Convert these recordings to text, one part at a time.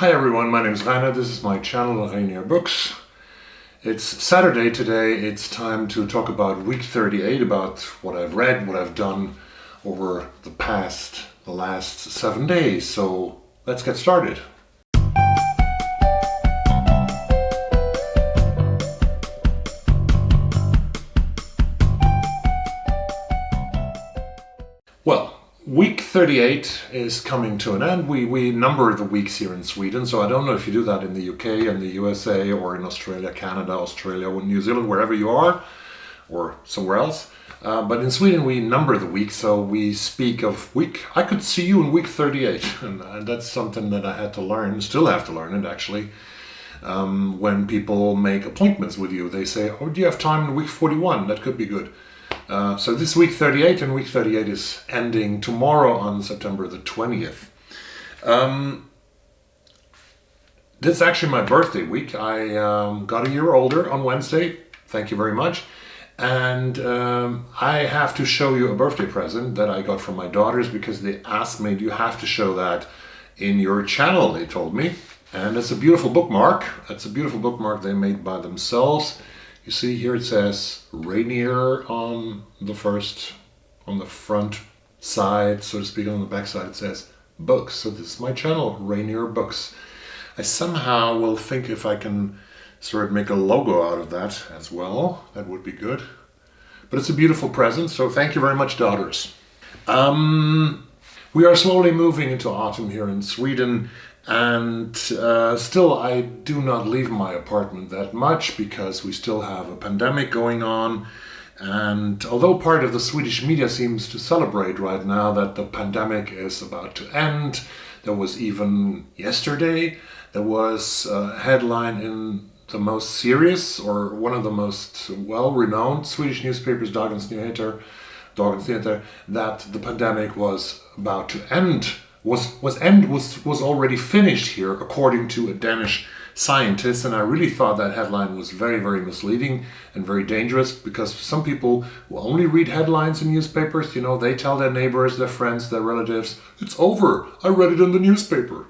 Hi everyone, my name is Rainer, this is my channel Rainierbooks. It's Saturday today, it's time to talk about week 38, about what I've read, what I've done over the last 7 days. So let's get started. Well, week 38 is coming to an end. We number the weeks here in Sweden, so I don't know if you do that in the UK and the USA or in Australia, Canada, Australia, or New Zealand, wherever you are, or somewhere else. But in Sweden we number the weeks, so we speak of week, I could see you in week 38, and that's something that I had to learn, still have to learn it actually. When people make appointments with you, they say, oh, do you have time in week 41? That could be good. So this week 38, and week 38 is ending tomorrow on September the 20th. This is actually my birthday week. I got a year older on Wednesday. Thank you very much. And I have to show you a birthday present that I got from my daughters because they asked me, do you have to show that in your channel, they told me. And it's a beautiful bookmark. It's a beautiful bookmark they made by themselves. You see here it says Rainier on the front side, so to speak. On the back side it says books. So this is my channel, Rainierbooks. I somehow will think if I can sort of make a logo out of that as well. That would be good. But it's a beautiful present, so thank you very much, daughters. We are slowly moving into autumn here in Sweden. And still I do not leave my apartment that much because we still have a pandemic going on. And although part of the Swedish media seems to celebrate right now that the pandemic is about to end, there was even yesterday, there was a headline in the most serious or one of the most well-renowned Swedish newspapers, Dagens Nyheter, that the pandemic was about to end. Was already finished here, according to a Danish scientist, and I really thought that headline was very, very misleading and very dangerous because some people will only read headlines in newspapers. You know, they tell their neighbors, their friends, their relatives, it's over, I read it in the newspaper.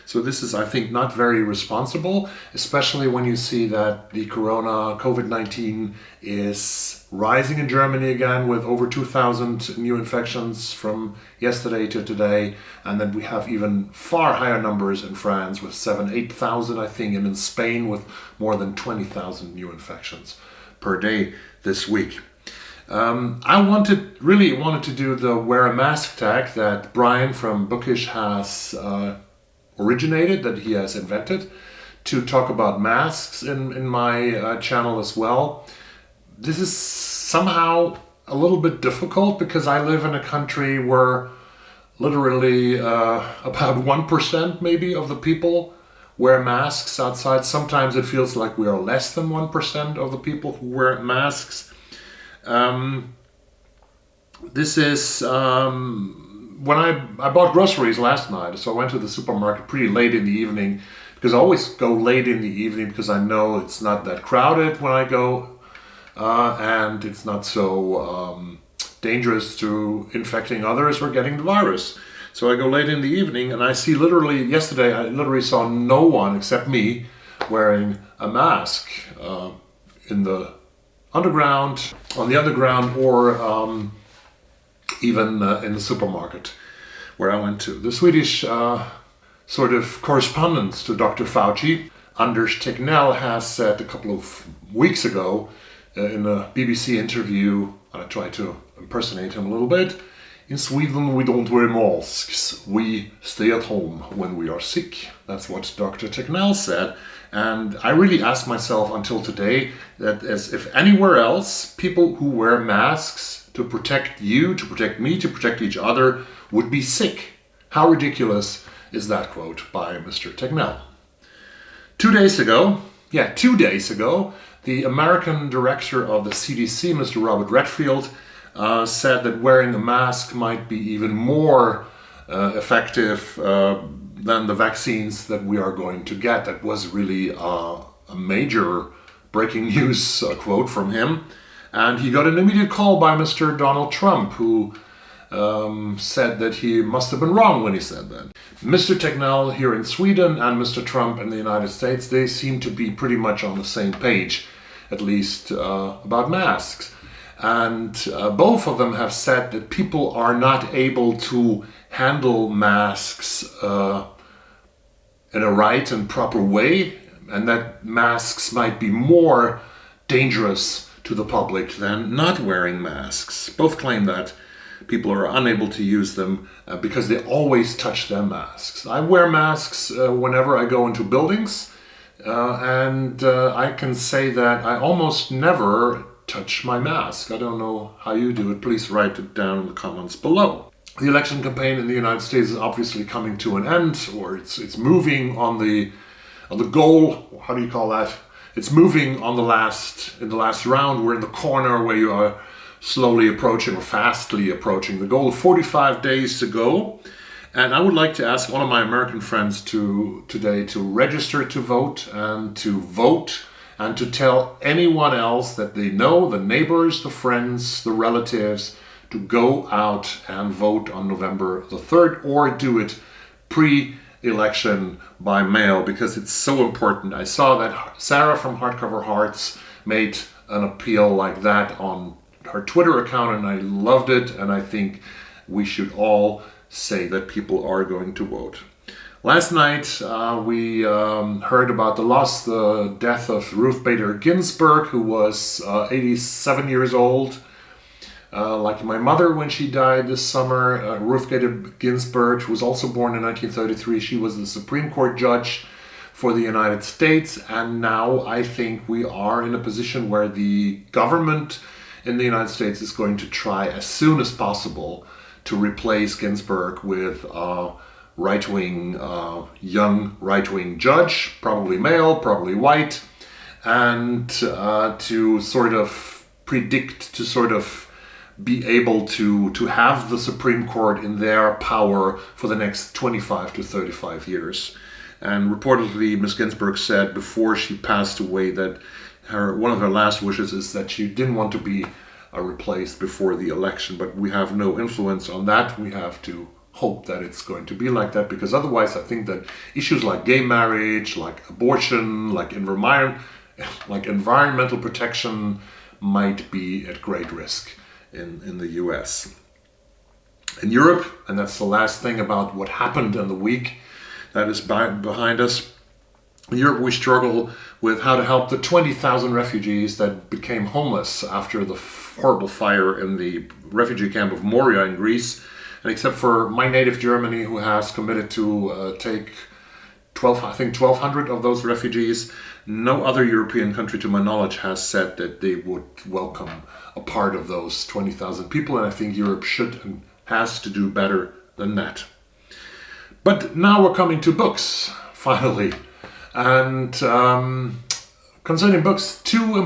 So this is, I think, not very responsible, especially when you see that the COVID-19 is rising in Germany again with over 2,000 new infections from yesterday to today. And then we have even far higher numbers in France with 8,000, I think, and in Spain with more than 20,000 new infections per day this week. I really wanted to do the wear a mask tag that Brian from Bookish has originated, that he has invented, to talk about masks in my channel as well. This is somehow a little bit difficult because I live in a country where literally about 1% maybe of the people wear masks outside. Sometimes it feels like we are less than 1% of the people who wear masks. This is when I bought groceries last night, so I went to the supermarket pretty late in the evening, because I always go late in the evening because I know it's not that crowded when I go, and it's not so dangerous to infecting others or getting the virus. So I go late in the evening and I see yesterday I literally saw no one except me wearing a mask in the underground, on the underground, or even in the supermarket where I went to. The Swedish sort of correspondent to Dr. Fauci, Anders Tegnell, has said a couple of weeks ago in a BBC interview, I tried to impersonate him a little bit, in Sweden we don't wear masks, we stay at home when we are sick. That's what Dr. Tegnell said. And I really asked myself until today that as if anywhere else, people who wear masks to protect you, to protect me, to protect each other would be sick. How ridiculous is that quote by Mr. Tegnell? 2 days ago, the American director of the CDC, Mr. Robert Redfield, said that wearing a mask might be even more effective than the vaccines that we are going to get. That was really a major breaking news quote from him. And he got an immediate call by Mr. Donald Trump, who said that he must have been wrong when he said that. Mr. Tegnell here in Sweden and Mr. Trump in the United States, they seem to be pretty much on the same page, at least about masks. And both of them have said that people are not able to handle masks in a right and proper way, and that masks might be more dangerous to the public than not wearing masks. Both claim that people are unable to use them because they always touch their masks. I wear masks whenever I go into buildings, and I can say that I almost never touch my mask. I don't know how you do it. Please write it down in the comments below. The election campaign in the United States is obviously coming to an end, or it's moving on the goal. How do you call that? It's moving on in the last round. We're in the corner where you are slowly approaching or fastly approaching the goal. 45 days to go. And I would like to ask one of my American friends today to register to vote and to tell anyone else that they know, the neighbors, the friends, the relatives, to go out and vote on November the 3rd, or do it pre-election by mail, because it's so important. I saw that Sarah from Hardcover Hearts made an appeal like that on her Twitter account, and I loved it, and I think we should all say that people are going to vote. Last night we heard about the death of Ruth Bader Ginsburg, who was 87 years old. Like my mother when she died this summer. Ruth Bader Ginsburg was also born in 1933. She was the Supreme Court judge for the United States, and now I think we are in a position where the government in the United States is going to try as soon as possible to replace Ginsburg with a right-wing, young right-wing judge, probably male, probably white, and to sort of be able to have the Supreme Court in their power for the next 25 to 35 years. And reportedly, Ms. Ginsburg said before she passed away that one of her last wishes is that she didn't want to be replaced before the election, but we have no influence on that. We have to hope that it's going to be like that, because otherwise I think that issues like gay marriage, like abortion, like environmental protection might be at great risk in the US. In Europe, and that's the last thing about what happened in the week that is behind us, in Europe we struggle with how to help the 20,000 refugees that became homeless after the horrible fire in the refugee camp of Moria in Greece. And except for my native Germany, who has committed to take 1,200 of those refugees, no other European country, to my knowledge, has said that they would welcome a part of those 20,000 people. And I think Europe should and has to do better than that. But now we're coming to books, finally. And concerning books, two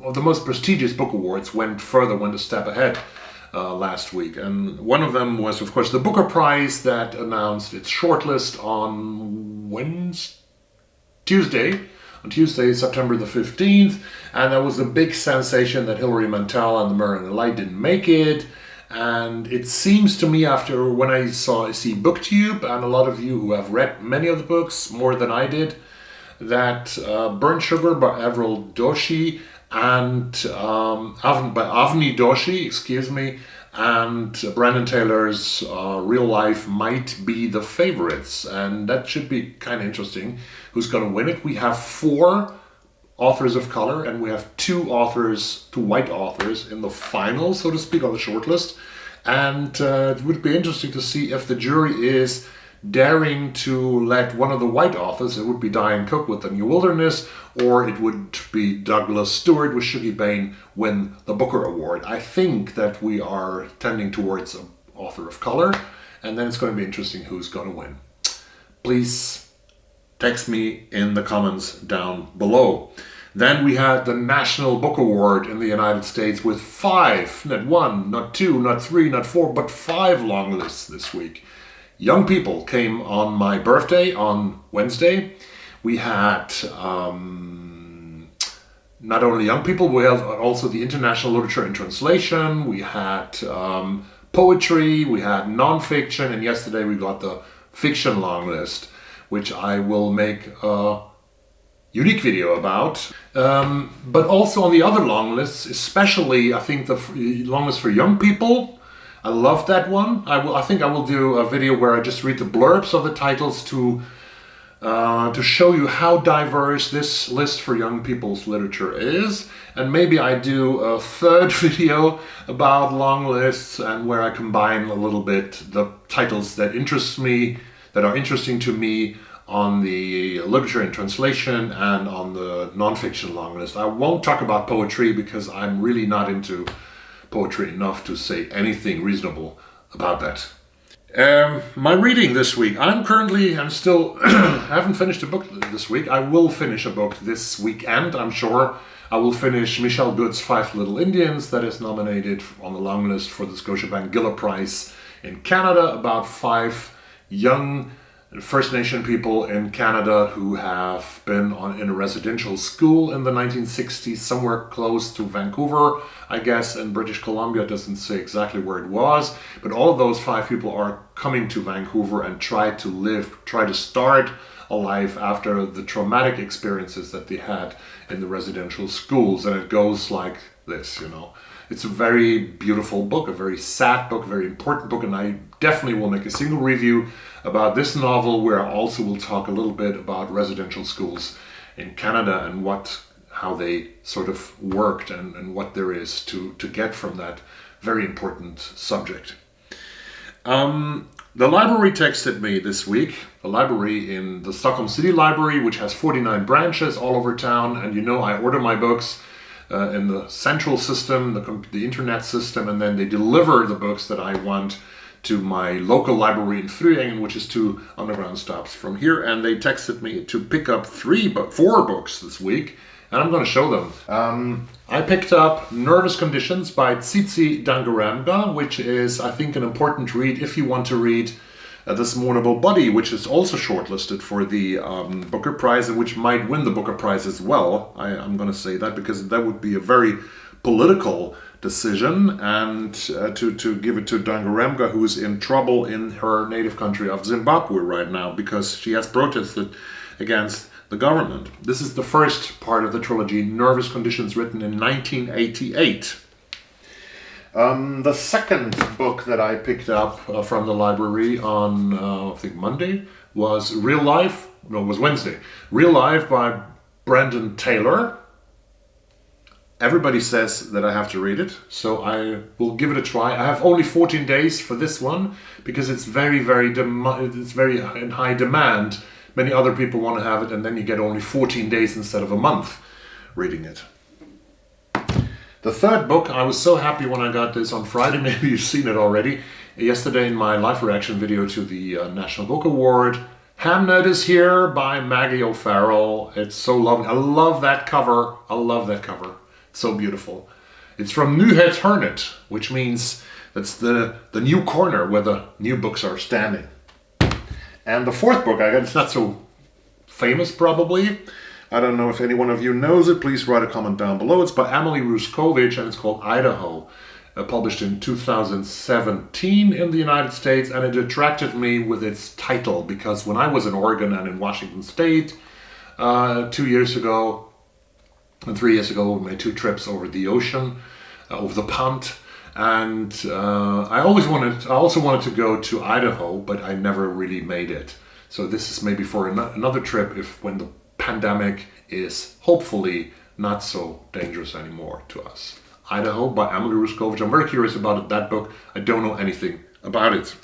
of the most prestigious book awards went a step ahead last week. And one of them was, of course, the Booker Prize that announced its shortlist on Tuesday, September the 15th. And that was a big sensation that Hilary Mantel and the Mirror and the Light didn't make it. And it seems to me, after when I see BookTube and a lot of you who have read many of the books, more than I did, that Burnt Sugar by Avril Doshi and by Avni Doshi, and Brandon Taylor's Real Life might be the favorites. And that should be kind of interesting. Who's going to win it? We have 4 authors of color, and we have 2 white authors in the final, so to speak, on the shortlist. And it would be interesting to see if the jury is daring to let one of the white authors, it would be Diane Cook with The New Wilderness, or it would be Douglas Stewart with Shuggie Bain, win the Booker Award. I think that we are tending towards an author of color, and then it's going to be interesting who's going to win. Please text me in the comments down below. Then we had the National Book Award in the United States with 5, not 1, not 2, not 3, not 4, but 5 long lists this week. Young people came on my birthday on Wednesday. We had not only young people, we had also the International Literature in Translation. We had poetry, we had non-fiction, and yesterday we got the fiction long list, which I will make a unique video about. But also on the other long lists, especially I think the long list for young people. I love that one. I think I will do a video where I just read the blurbs of the titles to show you how diverse this list for young people's literature is. And maybe I do a third video about long lists and where I combine a little bit the titles that interest me, that are interesting to me on the literature and translation and on the nonfiction long list. I won't talk about poetry because I'm really not into poetry enough to say anything reasonable about that. My reading this week. I'm still haven't finished a book this week. I will finish a book this weekend, I'm sure. I will finish Michelle Good's Five Little Indians, that is nominated on the long list for the Scotiabank Giller Prize in Canada, about 5 young First Nation people in Canada who have been in a residential school in the 1960s, somewhere close to Vancouver, I guess, in British Columbia. It doesn't say exactly where it was, but all of those 5 people are coming to Vancouver and try to start a life after the traumatic experiences that they had in the residential schools. And it goes like this, you know. It's a very beautiful book, a very sad book, a very important book, and I definitely will make a single review about this novel where I also will talk a little bit about residential schools in Canada and how they sort of worked and what there is to get from that very important subject. The library texted me this week, a library in the Stockholm City Library, which has 49 branches all over town, and you know I order my books in the central system, the internet system, and then they deliver the books that I want to my local library in Fruengen, which is 2 underground stops from here. And they texted me to pick up 4 books this week, and I'm going to show them. I picked up Nervous Conditions by Tsitsi Dangarembga, which is, I think, an important read if you want to read This Mournable Body, which is also shortlisted for the Booker Prize and which might win the Booker Prize as well. I'm going to say that because that would be a very political decision, and to give it to Dangarembga, who's in trouble in her native country of Zimbabwe right now because she has protested against the government. This is the first part of the trilogy, Nervous Conditions, written in 1988. The second book that I picked up from the library on, I think Monday, was Wednesday. Real Life by Brendan Taylor. Everybody says that I have to read it, so I will give it a try. I have only 14 days for this one because it's very in high demand. Many other people want to have it, and then you get only 14 days instead of a month reading it. The third book, I was so happy when I got this on Friday, maybe you've seen it already. Yesterday in my live reaction video to the National Book Award, Hamnet is here by Maggie O'Farrell. It's so lovely. I love that cover. It's so beautiful. It's from Nyhetshörnet, which means that's the new corner where the new books are standing. And the fourth book I got, it's not so famous probably. I don't know if any one of you knows it. Please write a comment down below. It's by Emily Ruskovich and it's called Idaho. Published in 2017 in the United States, and it attracted me with its title because when I was in Oregon and in Washington State 2 years ago and 3 years ago, we made 2 trips over the ocean, over the pond, and I also wanted to go to Idaho, but I never really made it. So this is maybe for another trip when the pandemic is hopefully not so dangerous anymore to us. Idaho by Emily Ruskovich. I'm very curious about that book. I don't know anything about it.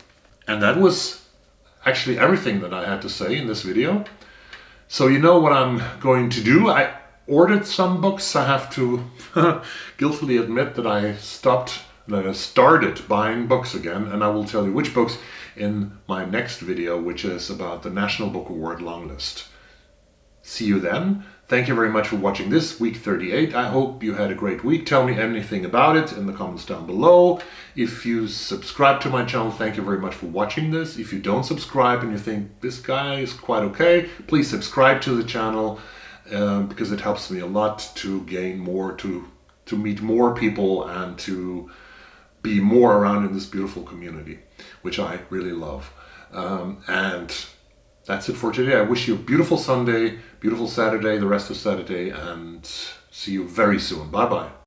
And that was actually everything that I had to say in this video. So you know what I'm going to do. I ordered some books. I have to guiltily admit that I started buying books again, and I will tell you which books in my next video, which is about the National Book Award long list. See you then. Thank you very much for watching this week 38. I hope you had a great week. Tell me anything about it in the comments down below. If you subscribe to my channel, thank you very much for watching this. If you don't subscribe and you think this guy is quite okay, please subscribe to the channel because it helps me a lot to gain more, to meet more people and to be more around in this beautiful community, which I really love. And that's it for today. I wish you a beautiful Sunday, beautiful Saturday, the rest of Saturday, and see you very soon. Bye bye.